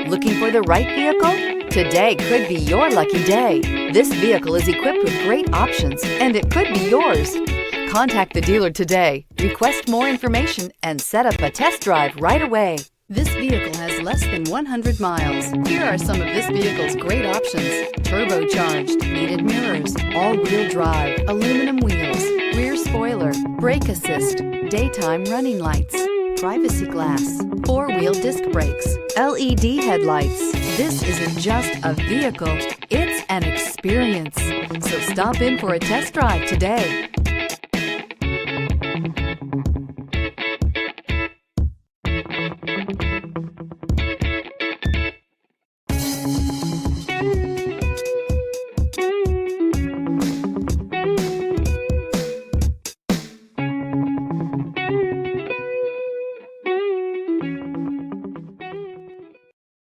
Looking for the right vehicle? Today could be your lucky day. This vehicle is equipped with great options and it could be yours. Contact the dealer today, request more information, and set up a test drive right away. This vehicle has less than 100 miles. Here are some of this vehicle's great options: turbocharged, heated mirrors, all-wheel drive, aluminum wheels, rear spoiler, brake assist, daytime running lights, privacy glass, four-wheel disc brakes, LED headlights. This isn't just a vehicle, it's an experience. So stop in for a test drive today.